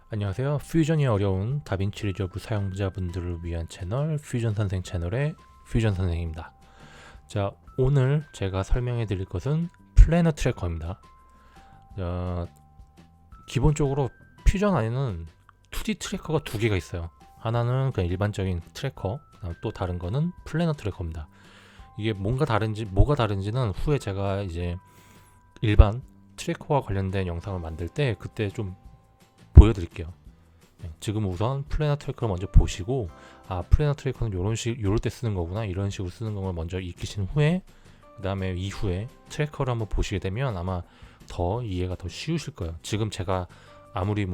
안녕하세요. 퓨전이 어려운 다빈치 리저브 사용자분들을 위한 채널 퓨전 선생 채널의 퓨전 선생입니다. 자, 오늘 제가 설명해 드릴 것은 플래너 트래커입니다. 기본적으로 퓨전 안에는 2D 트래커가 두 개가 있어요. 하나는 그냥 일반적인 트래커, 또 다른 거는 플래너 트래커입니다. 이게 뭐가 다른지는 후에 제가 이제 일반 트래커와 관련된 영상을 만들 때 그때 좀 보여드릴게요. 지금 우선 플래너 트래커를 먼저 보시고, 플래너 트래커는 요럴 때 쓰는 거구나, 이런 식으로 쓰는 걸 먼저 익히신 후에, 그 다음에 이후에 트래커를 한번 보시게 되면 아마 더 이해가 더 쉬우실 거예요. 지금 제가 아무리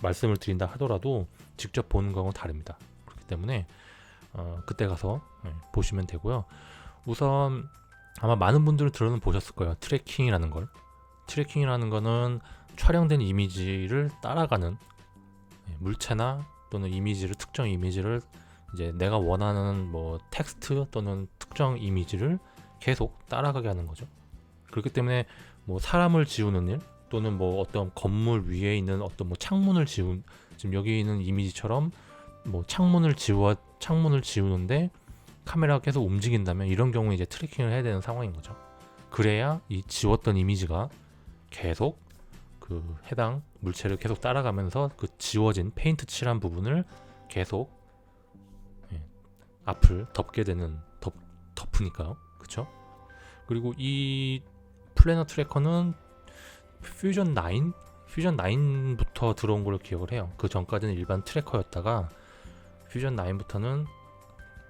말씀을 드린다 하더라도 직접 보는 거하고는 다릅니다. 그렇기 때문에 그때 가서 보시면 되고요. 우선 아마 많은 분들은 보셨을 거예요. 트래킹이라는 거는 촬영된 이미지를 따라가는, 물체나 또는 특정 이미지를 이제 내가 원하는 텍스트 또는 특정 이미지를 계속 따라가게 하는 거죠. 그렇기 때문에 사람을 지우는 일 또는 어떤 건물 위에 있는 어떤 창문을 지금 여기 있는 이미지처럼 창문을 지우는데 카메라가 계속 움직인다면 이런 경우에 이제 트래킹을 해야 되는 상황인 거죠. 그래야 이 지웠던 이미지가 계속 그 해당 물체를 계속 따라가면서 그 지워진 페인트 칠한 부분을 계속 앞을 덮으니까요. 그쵸? 그리고 이 플래너 트래커는 퓨전 9부터 들어온 걸로 기억을 해요. 그 전까지는 일반 트래커였다가 퓨전 9부터는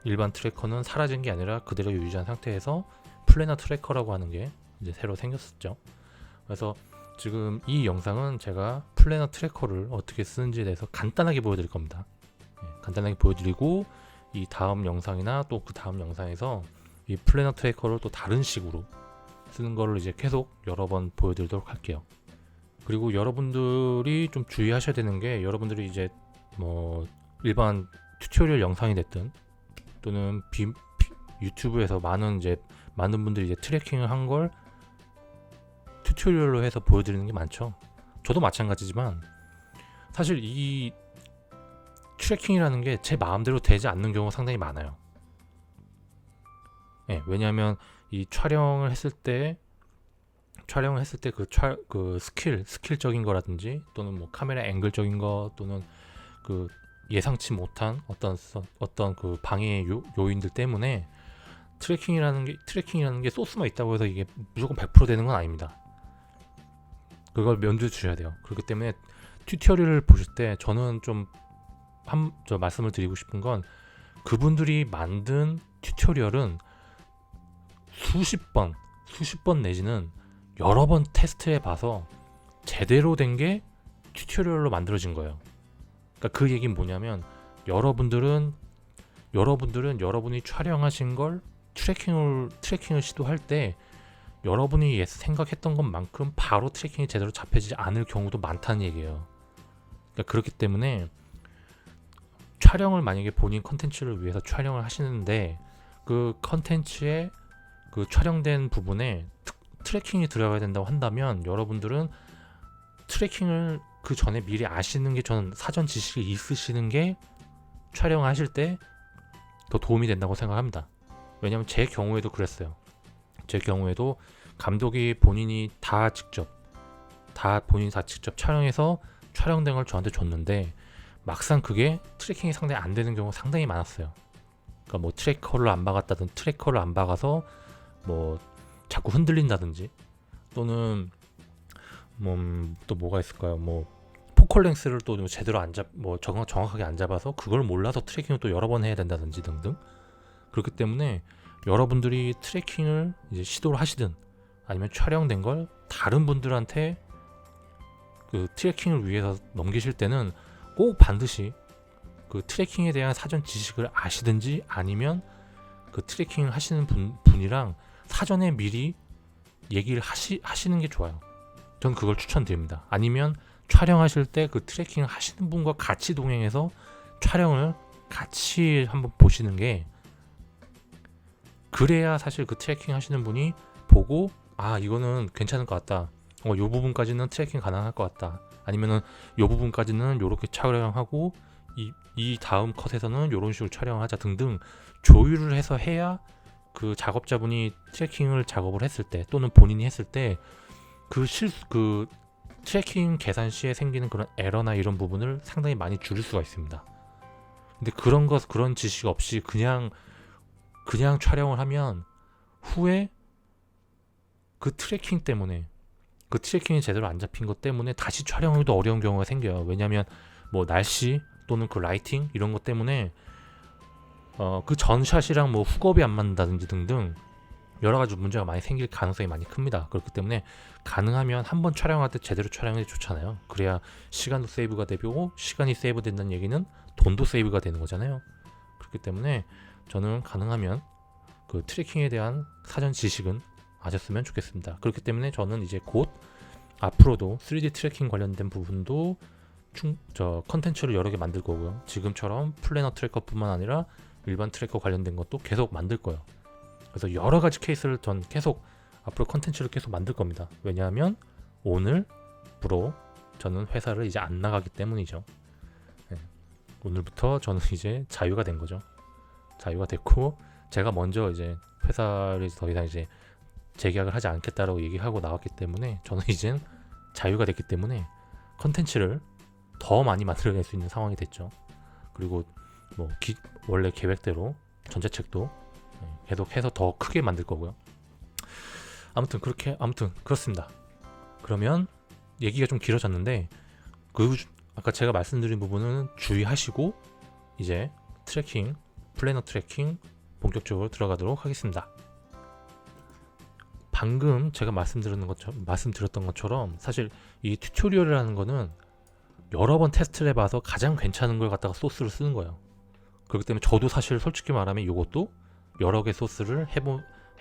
일반 트래커는 사라진 게 아니라 그대로 유지한 상태에서 플래너 트래커라고 하는 게 이제 새로 생겼었죠. 그래서 지금 이 영상은 제가 플래너 트래커를 어떻게 쓰는지에 대해서 간단하게 보여드릴 겁니다. 간단하게 보여드리고 이 다음 영상이나 또 그 다음 영상에서 이 플래너 트래커를 또 다른 식으로 쓰는 거를 이제 계속 여러 번 보여드리도록 할게요. 그리고 여러분들이 좀 주의하셔야 되는 게, 여러분들이 이제 일반 튜토리얼 영상이 됐든 또는 유튜브에서 많은 분들이 이제 트래킹을 한 걸 튜토리얼로 해서 보여드리는 게 많죠. 저도 마찬가지지만 사실 이 트래킹이라는 게 제 마음대로 되지 않는 경우가 상당히 많아요. 왜냐하면 이 촬영을 했을 때 그 스킬적인 거라든지 또는 카메라 앵글적인 거 또는 그 예상치 못한 어떤 그 방해 요인들 때문에 트래킹이라는 게 소스만 있다고 해서 이게 무조건 100% 되는 건 아닙니다. 그걸 면도해 주셔야 돼요. 그렇기 때문에 튜토리얼을 보실 때 저는 저 말씀을 드리고 싶은 건, 그분들이 만든 튜토리얼은 수십 번 내지는 여러 번 테스트해 봐서 제대로 된 게 튜토리얼로 만들어진 거예요. 그러니까 그 얘기는 뭐냐면, 여러분들은 여러분이 촬영하신 걸 트래킹을 시도할 때 여러분이 생각했던 것만큼 바로 트래킹이 제대로 잡혀지지 않을 경우도 많다는 얘기예요. 그러니까 그렇기 때문에 촬영을 만약에 본인 컨텐츠를 위해서 촬영을 하시는데 그 컨텐츠에 그 촬영된 부분에 트래킹이 들어가야 된다고 한다면, 여러분들은 트래킹을 그 전에 미리 아시는 게, 저는 사전 지식이 있으시는 게 촬영하실 때 더 도움이 된다고 생각합니다. 왜냐하면 제 경우에도 그랬어요. 제 경우에도 감독이 본인이 다 직접 촬영해서 촬영된 걸 저한테 줬는데 막상 그게 트래킹이 상당히 안 되는 경우가 상당히 많았어요. 그러니까 트래커를 안 박았다든 트래커를 안 박아서 자꾸 흔들린다든지, 또는 또 뭐가 있을까요? 포컬 랭스를 또 제대로 정확하게 안 잡아서 그걸 몰라서 트래킹을 또 여러 번 해야 된다든지 등등. 그렇기 때문에 여러분들이 트래킹을 이제 시도를 하시든 아니면 촬영된 걸 다른 분들한테 그 트래킹을 위해서 넘기실 때는 꼭 반드시 그 트래킹에 대한 사전 지식을 아시든지, 아니면 그 트래킹을 하시는 분이랑 사전에 미리 얘기를 하시는 게 좋아요. 전 그걸 추천드립니다. 아니면 촬영하실 때 그 트래킹을 하시는 분과 같이 동행해서 촬영을 같이 한번 보시는 게, 그래야 사실 그 트래킹 하시는 분이 보고 이거는 괜찮을 것 같다, 이 부분까지는 트래킹 가능할 것 같다, 아니면은 요 부분까지는 요렇게 촬영하고 이 다음 컷에서는 요런 식으로 촬영하자 등등 조율을 해서 해야 그 작업자분이 트래킹을 작업을 했을 때 또는 본인이 했을 때 그 트래킹 계산 시에 생기는 그런 에러나 이런 부분을 상당히 많이 줄일 수가 있습니다. 근데 그런 지식 없이 그냥 촬영을 하면 후에 그 트래킹 때문에 그 트래킹이 제대로 안 잡힌 것 때문에 다시 촬영하기도 어려운 경우가 생겨요. 왜냐하면 뭐 날씨 또는 그 라이팅 이런 것 때문에 그 전샷이랑 뭐 훅업이 안 맞는다든지 등등 여러 가지 문제가 많이 생길 가능성이 많이 큽니다. 그렇기 때문에 가능하면 한번 촬영할 때 제대로 촬영이 좋잖아요. 그래야 시간도 세이브가 되고 시간이 세이브 된다는 얘기는 돈도 세이브가 되는 거잖아요. 그렇기 때문에 저는 가능하면 그 트래킹에 대한 사전 지식은 아셨으면 좋겠습니다. 그렇기 때문에 저는 이제 곧 앞으로도 3D 트래킹 관련된 부분도 컨텐츠를 여러 개 만들 거고요. 지금처럼 플래너 트래커뿐만 아니라 일반 트래커 관련된 것도 계속 만들 거예요. 그래서 여러 가지 케이스를 전 계속 앞으로 컨텐츠를 계속 만들 겁니다. 왜냐하면 오늘부로 저는 회사를 이제 안 나가기 때문이죠. 네. 오늘부터 저는 이제 자유가 된 거죠. 자유가 됐고 제가 먼저 이제 회사를 더 이상 이제 재계약을 하지 않겠다라고 얘기하고 나왔기 때문에 저는 이젠 자유가 됐기 때문에 컨텐츠를 더 많이 만들어낼 수 있는 상황이 됐죠. 그리고 뭐 원래 계획대로 전자책도 계속해서 더 크게 만들 거고요. 아무튼 그렇습니다. 그러면 얘기가 좀 길어졌는데 아까 제가 말씀드린 부분은 주의하시고 이제 플래너 트래킹 본격적으로 들어가도록 하겠습니다. 방금 제가 말씀드렸던 것처럼 사실 이 튜토리얼이라는 거는 여러 번 테스트를 해봐서 가장 괜찮은 걸 갖다가 소스를 쓰는 거예요. 그렇기 때문에 저도 사실 솔직히 말하면 이것도 여러 개 소스를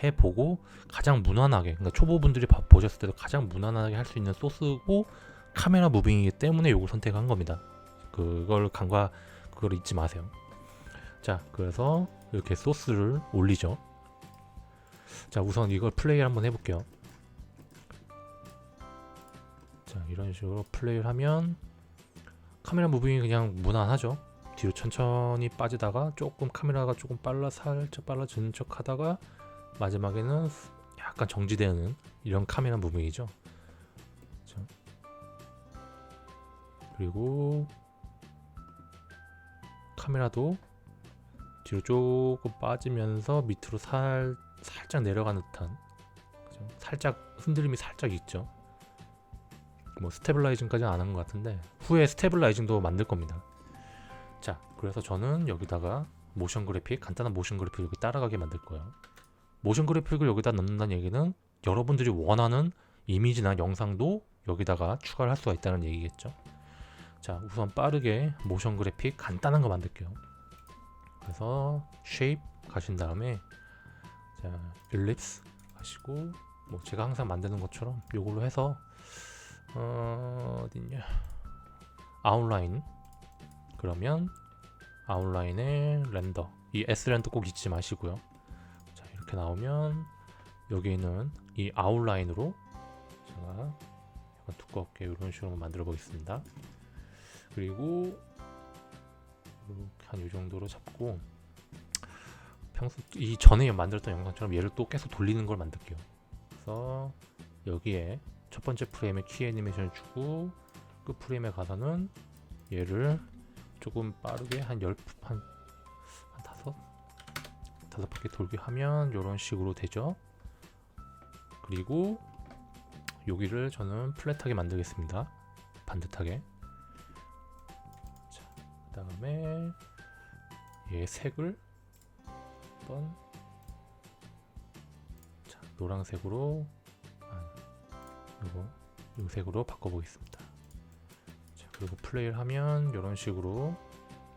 해보고 가장 무난하게, 그러니까 초보분들이 보셨을 때도 가장 무난하게 할 수 있는 소스고 카메라 무빙이기 때문에 이걸 선택한 겁니다. 그걸 잊지 마세요. 자, 그래서 이렇게 소스를 올리죠. 자, 우선 이걸 플레이를 한번 해볼게요. 자, 이런 식으로 플레이를 하면 카메라 무빙이 그냥 무난하죠. 뒤로 천천히 빠지다가 조금 카메라가 조금 살짝 빨라지는 척 하다가 마지막에는 약간 정지되는 이런 카메라 무빙이죠. 자, 그리고 카메라도 뒤로 조금 빠지면서 밑으로 살짝 내려가는 듯한, 그죠? 살짝 흔들림이 살짝 있죠. 뭐 스테빌라이징까지는 안 한 것 같은데 후에 스테빌라이징도 만들 겁니다. 자, 그래서 저는 여기다가 간단한 모션 그래픽을 여기 따라가게 만들 거예요. 모션 그래픽을 여기다 넣는다는 얘기는 여러분들이 원하는 이미지나 영상도 여기다가 추가를 할 수가 있다는 얘기겠죠. 자, 우선 빠르게 모션 그래픽 간단한 거 만들게요. 그래서 쉐입 가신 다음에 자, 일립스 가시고 뭐 제가 항상 만드는 것처럼 요걸로 해서 어딨냐, 아웃라인, 그러면 아웃라인에 렌더, 이 S렌더 꼭 잊지 마시고요. 자, 이렇게 나오면 여기는 이 아웃라인으로 제가 약간 두껍게 이런 식으로 만들어 보겠습니다. 그리고 한 이 정도로 잡고 이 전에 만들었던 영상처럼 얘를 또 계속 돌리는 걸 만들게요. 그래서 여기에 첫 번째 프레임에 키 애니메이션을 주고 끝 프레임에 가서는 얘를 조금 빠르게 한 다섯 바퀴 돌게 하면 이런 식으로 되죠. 그리고 여기를 저는 플랫하게 만들겠습니다. 반듯하게. 자, 그 다음에 얘 색을 한번 노란색으로 요 색으로 바꿔보겠습니다. 자, 그리고 플레이를 하면 이런 식으로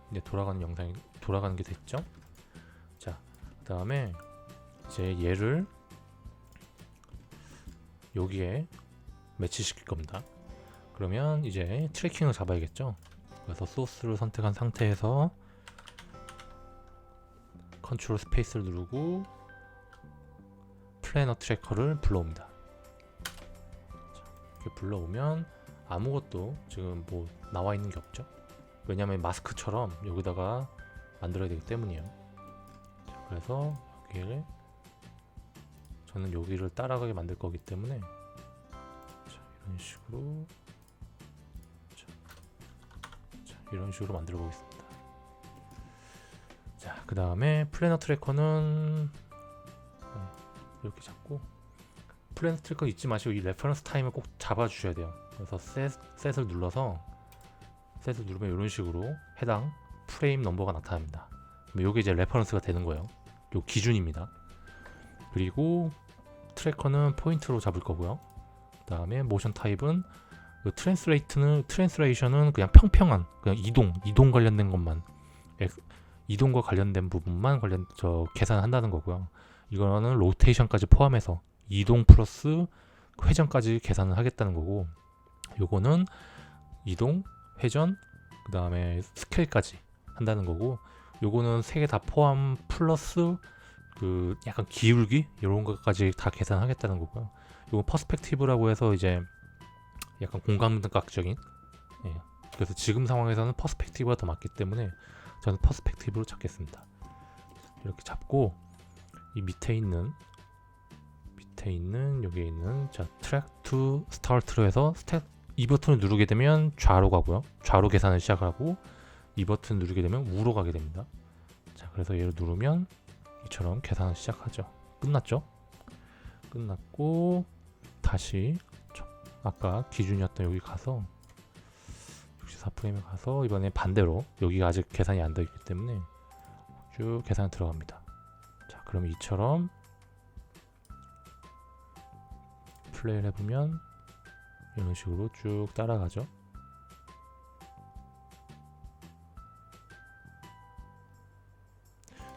이제 돌아가는 게 됐죠. 자, 그 다음에 이제 얘를 여기에 매치시킬 겁니다. 그러면 이제 트래킹을 잡아야겠죠. 그래서 소스를 선택한 상태에서 컨트롤 스페이스를 누르고 플래너 트래커를 불러옵니다. 자, 이렇게 불러오면 아무것도 지금 뭐 나와 있는 게 없죠. 왜냐면 마스크처럼 여기다가 만들어야 되기 때문이에요. 자, 그래서 여기를 저는 여기를 따라가게 만들 거기 때문에 자, 이런 식으로 이런 식으로 만들어 보겠습니다. 자, 그 다음에 플래너 트래커는 이렇게 잡고, 플래너 트래커 잊지 마시고 이 레퍼런스 타임을 꼭 잡아 주셔야 돼요. 그래서 셋을 눌러서, 셋을 누르면 이런 식으로 해당 프레임 넘버가 나타납니다. 이게 이제 레퍼런스가 되는 거예요. 요 기준입니다. 그리고 트래커는 포인트로 잡을 거고요. 그 다음에 모션 타입은 트랜스레이션은 그냥 평평한, 그냥 이동 관련된 것만, 이동과 관련된 부분만 계산한다는 거고요. 이거는 로테이션까지 포함해서 이동 플러스 회전까지 계산을 하겠다는 거고, 요거는 이동, 회전, 그 다음에 스케일까지 한다는 거고, 요거는 세 개 다 포함 플러스 그 약간 기울기 이런 것까지 다 계산하겠다는 거고요. 요거 퍼스펙티브라고 해서 이제 약간 공감각적인, 그래서 지금 상황에서는 퍼스펙티브가 더 맞기 때문에 저는 퍼스펙티브로 잡겠습니다. 이렇게 잡고 이 밑에 있는 여기에 있는 자 트랙 투 스타트로 해서 이 버튼을 누르게 되면 좌로 가고요. 좌로 계산을 시작하고 이 버튼 누르게 되면 우로 가게 됩니다. 자, 그래서 얘를 누르면 이처럼 계산을 시작하죠. 끝났죠? 끝났고 다시 아까 기준이었던 여기 가서 64프레임에 가서 이번에 반대로 여기가 아직 계산이 안 되어 있기 때문에 쭉 계산 들어갑니다. 자, 그러면 이처럼 플레이를 해보면 이런 식으로 쭉 따라가죠.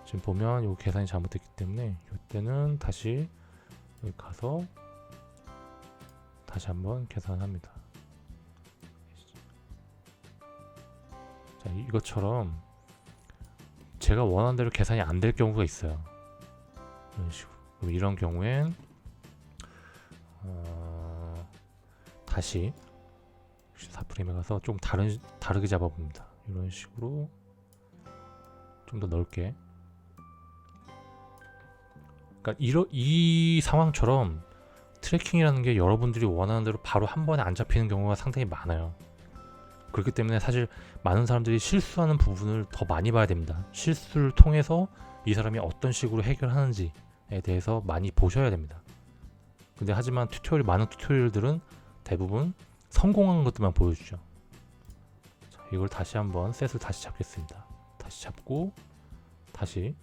지금 보면 이 계산이 잘못됐기 때문에 이때는 다시 여기 가서 다시 한번 계산합니다. 자, 이것처럼 제가 원하는 대로 계산이 안 될 경우가 있어요. 이런 식으로. 그럼 이런 경우엔 다시 64프레임에 가서 좀 다르게 잡아봅니다. 이런 식으로 좀 더 넓게. 그러니까 이 상황처럼 트래킹이라는 게 여러분들이 원하는 대로 바로 한 번에 안 잡히는 경우가 상당히 많아요. 그렇기 때문에 사실 많은 사람들이 실수하는 부분을 더 많이 봐야 됩니다. 실수를 통해서 이 사람이 어떤 식으로 해결하는지에 대해서 많이 보셔야 됩니다. 근데 하지만 많은 튜토리얼들은 대부분 성공한 것들만 보여주죠. 자, 이걸 다시 한번 셋을 다시 잡겠습니다. 다시 잡고 다시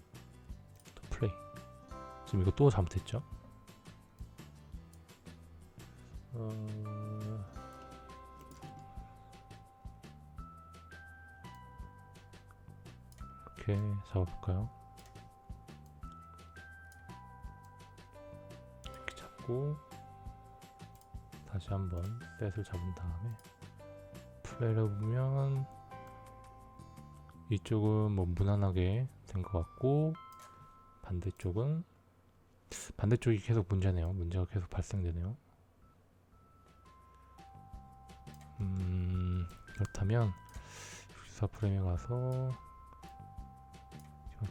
또 플레이. 지금 이거 또 잘못했죠? 이렇게 잡아볼까요? 이렇게 잡고 다시 한번 셋을 잡은 다음에 플레이를 해보면 이쪽은 뭐 무난하게 된 것 같고 반대쪽이 계속 문제네요. 문제가 계속 발생되네요. 그렇다면 64프레임에 가서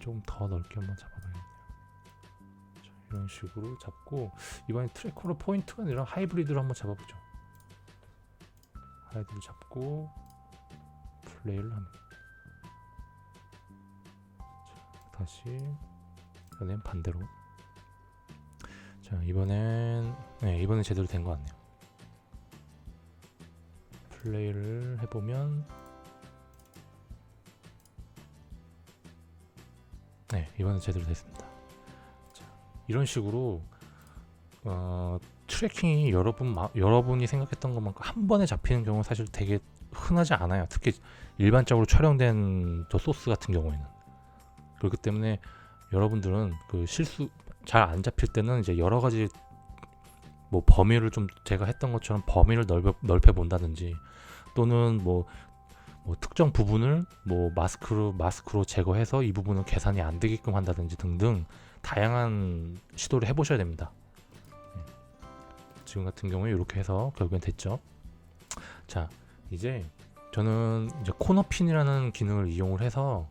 조금 더 넓게 한번 잡아봐야겠네요. 자, 이런 식으로 잡고 이번에 트래커로 포인트가 아니라 하이브리드로 한번 잡아보죠. 하이브리드 잡고 플레이를 합니다. 자, 다시 이번엔 반대로. 자, 이번엔 제대로 된 것 같네요. 플레이를 해보면 이번엔 제대로 됐습니다. 자, 이런 식으로 트래킹이 여러분이 생각했던 것만큼 한 번에 잡히는 경우는 사실 되게 흔하지 않아요. 특히 일반적으로 촬영된 저 소스 같은 경우에는. 그렇기 때문에 여러분들은 그 실수 잘 안 잡힐 때는 이제 여러 가지 뭐 범위를 좀 제가 했던 것처럼 범위를 넓혀 본다든지, 또는 뭐 특정 부분을 뭐 마스크로 제거해서 이 부분은 계산이 안 되게끔 한다든지 등등 다양한 시도를 해보셔야 됩니다. 지금 같은 경우에 이렇게 해서 결국엔 됐죠. 자, 이제 저는 이제 코너핀이라는 기능을 이용을 해서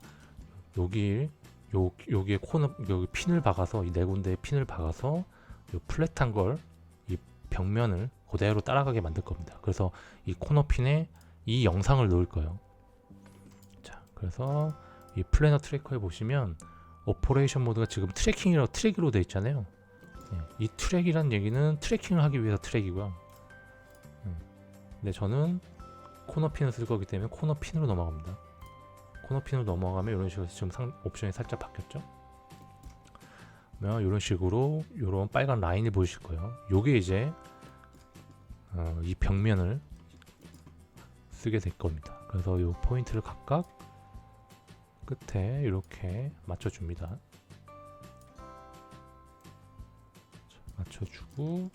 여기에 여기 핀을 박아서 이 네 군데에 핀을 박아서 요 플랫한 걸 이 벽면을 그대로 따라가게 만들 겁니다. 그래서 이 코너핀에 이 영상을 넣을 거예요. 자, 그래서 이 플래너 트래커에 보시면 오퍼레이션 모드가 지금 트랙으로 되어 있잖아요. 이 트랙이란 얘기는 트래킹을 하기 위해서 트랙이고요. 근데 저는 코너핀을 쓸 거기 때문에 코너핀으로 넘어갑니다. 코너핀으로 넘어가면 이런 식으로 지금 옵션이 살짝 바뀌었죠. 그러면 이런 식으로 이런 빨간 라인이 보이실 거예요. 요게 이제 이 벽면을 쓰게 될 겁니다. 그래서 이 포인트를 각각 끝에 이렇게 맞춰줍니다. 맞춰주고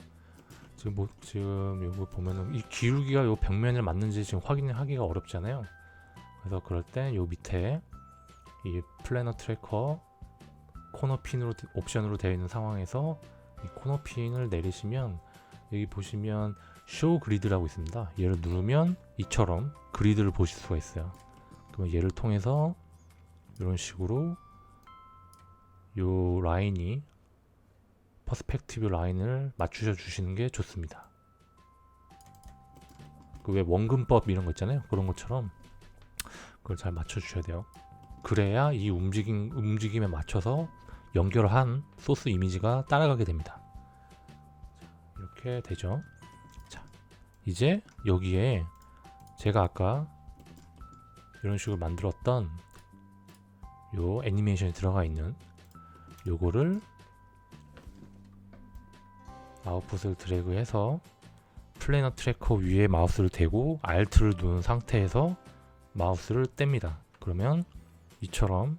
지금 이거 보면은 이 기울기가 이 벽면을 맞는지 지금 확인하기가 어렵잖아요. 그래서 그럴 때 요 밑에 이 플래너 트래커 코너핀으로 옵션으로 되어 있는 상황에서 이 코너핀을 내리시면 여기 보시면 쇼 그리드라고 있습니다. 얘를 누르면 이처럼 그리드를 보실 수가 있어요. 그러면 얘를 통해서 이런 식으로 요 라인이 퍼스펙티브 라인을 맞추셔 주시는 게 좋습니다. 그 왜 원근법 이런 거 있잖아요. 그런 것처럼 그걸 잘 맞춰 주셔야 돼요. 그래야 이 움직임에 맞춰서 연결한 소스 이미지가 따라가게 됩니다. 자, 이렇게 되죠. 자, 이제 여기에 제가 아까 이런 식으로 만들었던 요 애니메이션이 들어가 있는 요거를 아웃풋을 드래그해서 플래너 트래커 위에 마우스를 대고 Alt를 누른 상태에서 마우스를 뗍니다. 그러면 이처럼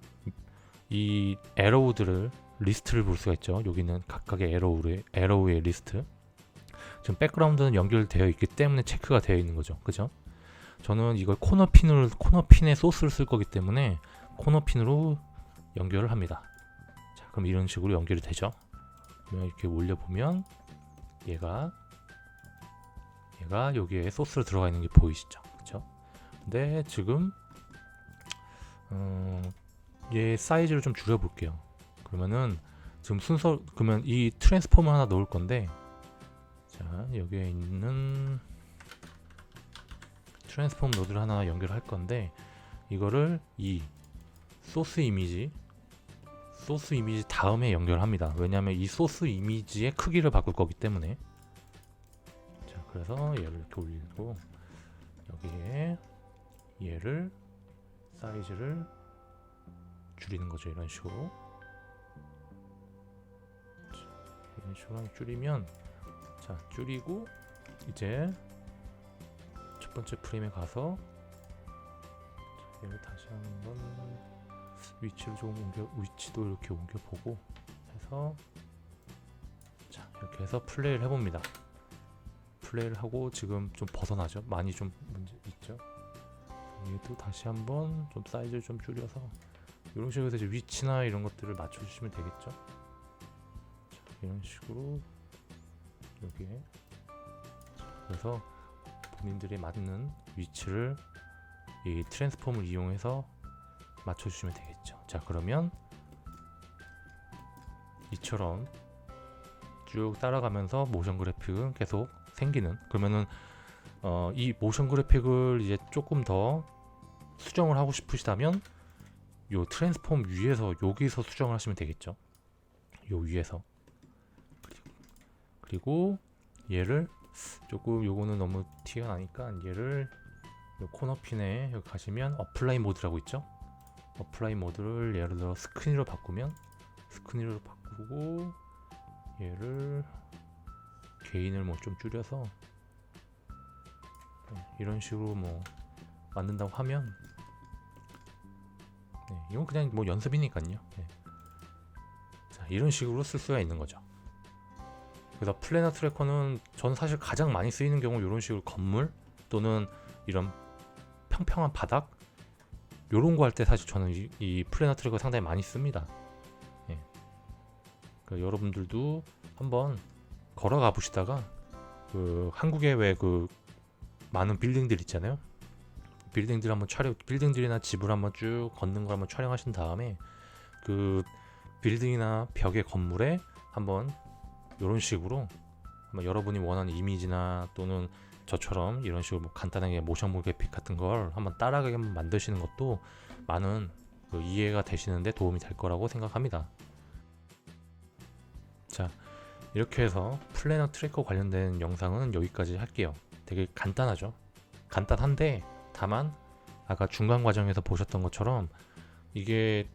이 에로우들을 리스트를 볼 수가 있죠. 여기는 각각의 에로우의 리스트. 지금 백그라운드는 연결되어 있기 때문에 체크가 되어 있는 거죠. 그죠? 저는 이걸 코너핀에 소스를 쓸 거기 때문에 코너핀으로 연결을 합니다. 자, 그럼 이런 식으로 연결이 되죠. 그러면 이렇게 올려보면 얘가 여기에 소스로 들어가 있는 게 보이시죠? 그렇죠? 근데 지금 얘 사이즈를 좀 줄여볼게요. 그러면은 지금 그러면 이 트랜스포머 하나 넣을 건데, 자, 여기에 있는 트랜스폼 노드를 하나 연결할 건데, 이거를 이 소스 이미지 다음에 연결합니다. 왜냐하면 이 소스 이미지의 크기를 바꿀 거기 때문에. 자, 그래서 얘를 이렇게 올리고 여기에 얘를 사이즈를 줄이는 거죠. 이런 식으로. 자, 이런 식으로 줄이면, 자, 줄이고 이제 첫 번째 프레임에 가서, 자, 얘를 다시 한번 위치도 이렇게 옮겨보고 해서, 자, 이렇게 해서 플레이를 해봅니다. 플레이를 하고 지금 좀 벗어나죠. 많이 좀 문제 있죠. 얘도 다시 한번 좀 사이즈를 좀 줄여서 이런 식으로 해서 이제 위치나 이런 것들을 맞춰주시면 되겠죠. 자, 이런 식으로 여기에, 그래서 본인들이 맞는 위치를 이 트랜스폼을 이용해서 맞춰주시면 되겠죠. 자, 그러면 이처럼 쭉 따라가면서 모션 그래픽은 계속 생기는, 그러면은 이 모션 그래픽을 이제 조금 더 수정을 하고 싶으시다면 요 트랜스폼 위에서 여기서 수정을 하시면 되겠죠. 요 위에서. 그리고 얘를 조금, 요거는 너무 티가 나니까 얘를 요 코너핀에 여기 가시면 어플라이 모드라고 있죠. 어플라이 모드를 예를 들어 스크린으로 바꾸면, 스크린으로 바꾸고 얘를 게인을 뭐 좀 줄여서, 네, 이런 식으로 뭐 만든다고 하면, 네, 이건 그냥 뭐 연습이니까요. 네. 자, 이런 식으로 쓸 수가 있는 거죠. 그래서 플래너 트래커는 저는 사실 가장 많이 쓰이는 경우 이런 식으로 건물 또는 이런 평평한 바닥 요런 거 할 때 사실 저는 이 플래너 트래커 상당히 많이 씁니다. 예. 그러니까 여러분들도 한번 걸어가 보시다가 그 한국에 왜 그 많은 빌딩들 있잖아요. 빌딩들 한번 빌딩들이나 집을 한번 쭉 걷는 걸 한번 촬영하신 다음에 그 빌딩이나 벽의 건물에 한번 이런 식으로 여러분이 원하는 이미지나 또는 저처럼 이런 식으로 뭐 간단하게 모션 그래픽 같은 걸 한번 따라가게 한번 만드시는 것도 많은 그 이해가 되시는데 도움이 될 거라고 생각합니다. 자, 이렇게 해서 플래너 트래커 관련된 영상은 여기까지 할게요. 되게 간단하죠. 간단한데 다만 아까 중간 과정에서 보셨던 것처럼 이게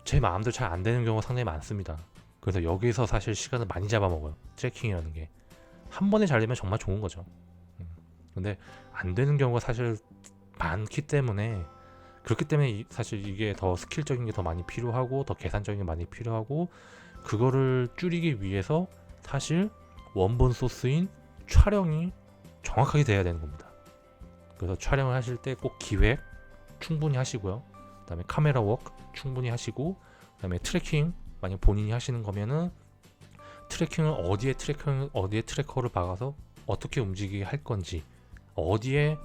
제 마음대로 잘 안 되는 경우가 상당히 많습니다. 그래서 여기서 사실 시간을 많이 잡아먹어요. 트래킹이라는 게 한 번에 잘 되면 정말 좋은 거죠. 근데 안 되는 경우가 사실 많기 때문에, 그렇기 때문에 사실 이게 더 스킬적인 게 더 많이 필요하고 더 계산적인 게 많이 필요하고, 그거를 줄이기 위해서 사실 원본 소스인 촬영이 정확하게 돼야 되는 겁니다. 그래서 촬영을 하실 때 꼭 기획 충분히 하시고요. 그 다음에 카메라 워크 충분히 하시고, 그 다음에 트래킹 만약 본인이 하시는 거면은 트래킹을 어디에 트래커를 박아서 어떻게 움직이게 할 건지, 어디에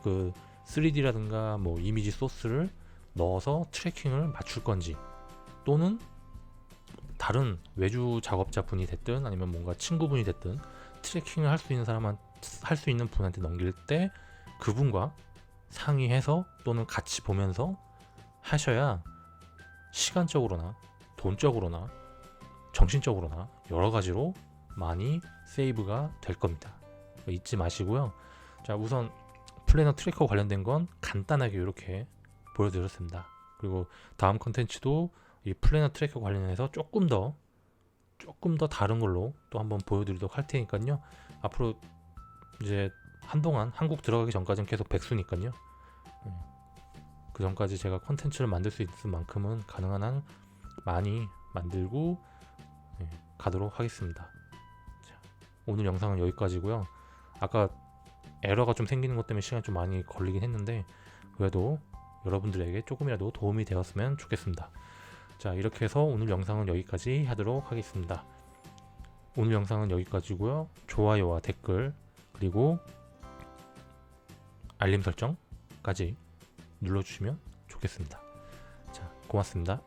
그 3D라든가 뭐 이미지 소스를 넣어서 트래킹을 맞출 건지, 또는 다른 외주 작업자분이 됐든 아니면 뭔가 친구분이 됐든 트래킹을 할 수 있는 분한테 넘길 때 그분과 상의해서 또는 같이 보면서 하셔야 시간적으로나 돈적으로나 정신적으로나 여러 가지로 많이 세이브가 될 겁니다. 잊지 마시고요. 자, 우선 플래너 트래커 관련된 건 간단하게 이렇게 보여드렸습니다. 그리고 다음 컨텐츠도 이 플래너 트래커 관련해서 조금 더 다른 걸로 또 한번 보여드리도록 할 테니까요. 앞으로 이제 한동안 한국 들어가기 전까지는 계속 백수니까요. 그 전까지 제가 컨텐츠를 만들 수 있을 만큼은 가능한 한 많이 만들고 가도록 하겠습니다. 자, 오늘 영상은 여기까지고요. 아까 에러가 좀 생기는 것 때문에 시간이 좀 많이 걸리긴 했는데 그래도 여러분들에게 조금이라도 도움이 되었으면 좋겠습니다. 자, 이렇게 해서 오늘 영상은 여기까지 하도록 하겠습니다. 오늘 영상은 여기까지고요. 좋아요와 댓글 그리고 알림 설정까지 눌러주시면 좋겠습니다. 자, 고맙습니다.